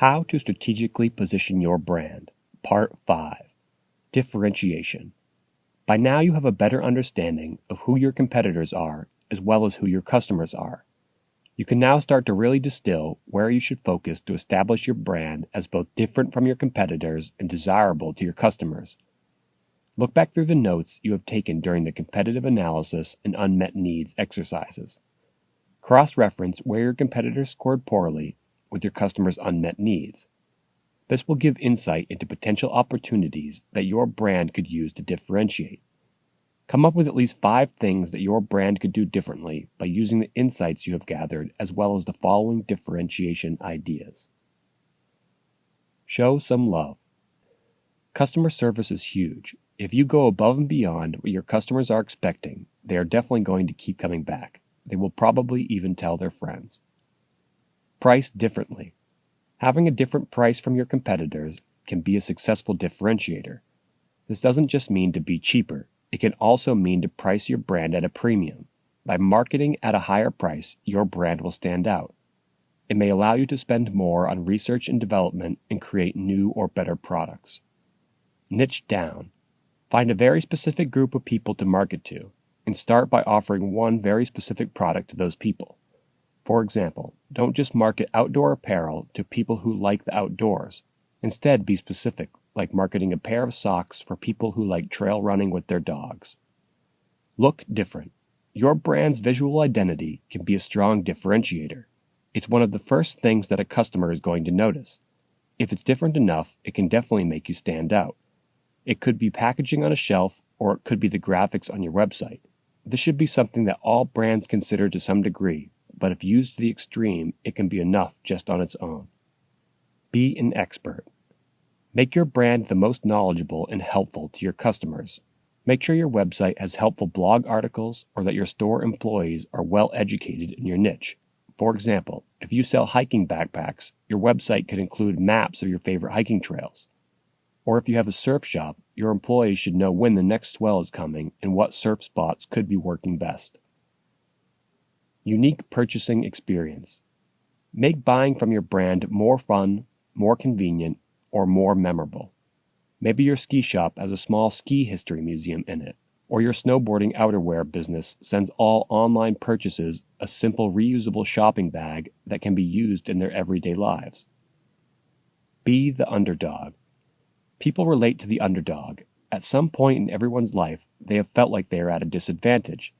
How to strategically position your brand. Part 5. Differentiation. By now you have a better understanding of who your competitors are as well as who your customers are. You can now start to really distill where you should focus to establish your brand as both different from your competitors and desirable to your customers. Look back through the notes you have taken during the competitive analysis and unmet needs exercises. Cross-reference where your competitors scored poorly with your customers' unmet needs. This will give insight into potential opportunities that your brand could use to differentiate. Come up with at least 5 things that your brand could do differently by using the insights you have gathered as well as the following differentiation ideas. Show some love. Customer service is huge. If you go above and beyond what your customers are expecting, they are definitely going to keep coming back. They will probably even tell their friends. Price differently. Having a different price from your competitors can be a successful differentiator. This doesn't just mean to be cheaper. It can also mean to price your brand at a premium. By marketing at a higher price, your brand will stand out. It may allow you to spend more on research and development and create new or better products. Niche down. Find a very specific group of people to market to, and start by offering one very specific product to those people. For example, don't just market outdoor apparel to people who like the outdoors. Instead, be specific, like marketing a pair of socks for people who like trail running with their dogs. Look different. Your brand's visual identity can be a strong differentiator. It's one of the first things that a customer is going to notice. If it's different enough, it can definitely make you stand out. It could be packaging on a shelf, or it could be the graphics on your website. This should be something that all brands consider to some degree, but if used to the extreme, it can be enough just on its own. Be an expert. Make your brand the most knowledgeable and helpful to your customers. Make sure your website has helpful blog articles or that your store employees are well educated in your niche. For example, if you sell hiking backpacks, your website could include maps of your favorite hiking trails. Or if you have a surf shop, your employees should know when the next swell is coming and what surf spots could be working best. Unique purchasing experience. Make buying from your brand more fun, more convenient, or more memorable. Maybe your ski shop has a small ski history museum in it, or your snowboarding outerwear business sends all online purchases a simple reusable shopping bag that can be used in their everyday lives. Be the underdog. People relate to the underdog. At some point in everyone's life, they have felt like they are at a disadvantage,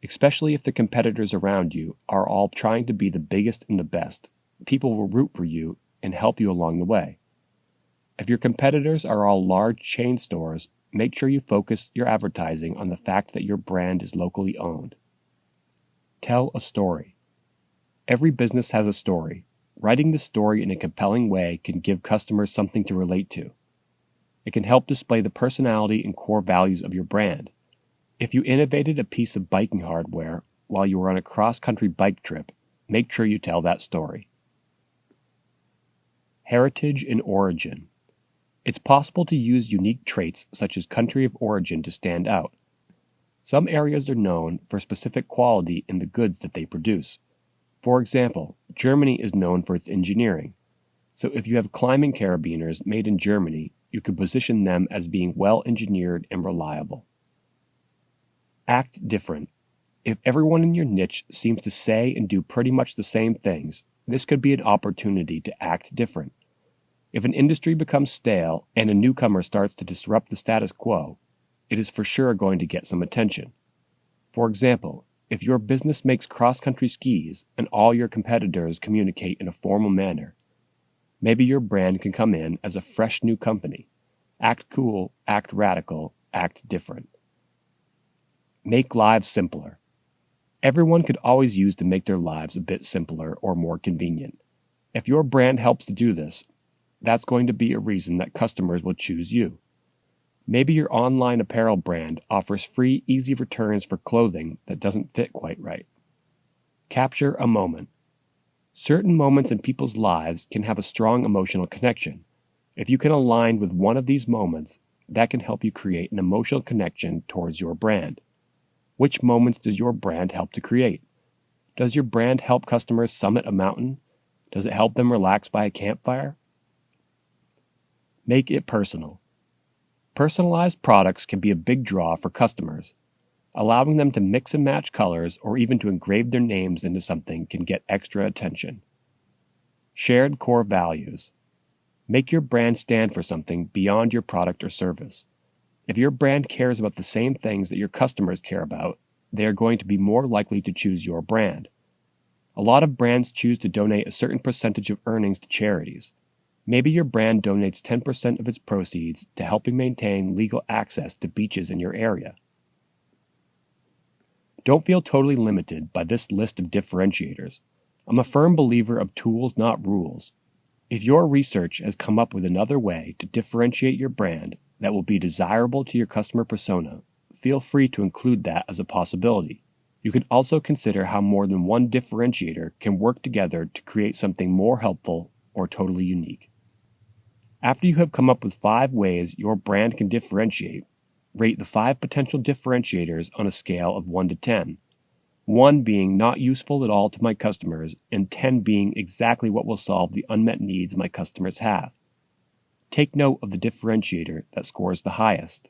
especially if the competitors around you are all trying to be the biggest and the best. People will root for you and help you along the way. If your competitors are all large chain stores, make sure you focus your advertising on the fact that your brand is locally owned. Tell a story. Every business has a story. Writing the story in a compelling way can give customers something to relate to. It can help display the personality and core values of your brand. If you innovated a piece of biking hardware while you were on a cross-country bike trip, make sure you tell that story. Heritage and origin. It's possible to use unique traits such as country of origin to stand out. Some areas are known for specific quality in the goods that they produce. For example, Germany is known for its engineering. So if you have climbing carabiners made in Germany, you could position them as being well engineered and reliable. Act different. If everyone in your niche seems to say and do pretty much the same things, this could be an opportunity to act different. If an industry becomes stale and a newcomer starts to disrupt the status quo, it is for sure going to get some attention. For example, if your business makes cross-country skis and all your competitors communicate in a formal manner, maybe your brand can come in as a fresh new company. Act cool, act radical, act different. Make lives simpler. Everyone could always use to make their lives a bit simpler or more convenient. If your brand helps to do this, that's going to be a reason that customers will choose you. Maybe your online apparel brand offers free, easy returns for clothing that doesn't fit quite right. Capture a moment. Certain moments in people's lives can have a strong emotional connection. If you can align with one of these moments, that can help you create an emotional connection towards your brand. Which moments does your brand help to create? Does your brand help customers summit a mountain? Does it help them relax by a campfire? Make it personal. Personalized products can be a big draw for customers. Allowing them to mix and match colors or even to engrave their names into something can get extra attention. Shared core values. Make your brand stand for something beyond your product or service. If your brand cares about the same things that your customers care about, they are going to be more likely to choose your brand. A lot of brands choose to donate a certain percentage of earnings to charities. Maybe your brand donates 10% of its proceeds to helping maintain legal access to beaches in your area. Don't feel totally limited by this list of differentiators. I'm a firm believer of tools, not rules. If your research has come up with another way to differentiate your brand that will be desirable to your customer persona, feel free to include that as a possibility. You can also consider how more than one differentiator can work together to create something more helpful or totally unique. After you have come up with 5 ways your brand can differentiate, rate the 5 potential differentiators on a scale of 1 to 10. 1 being not useful at all to my customers, and 10 being exactly what will solve the unmet needs my customers have. Take note of the differentiator that scores the highest.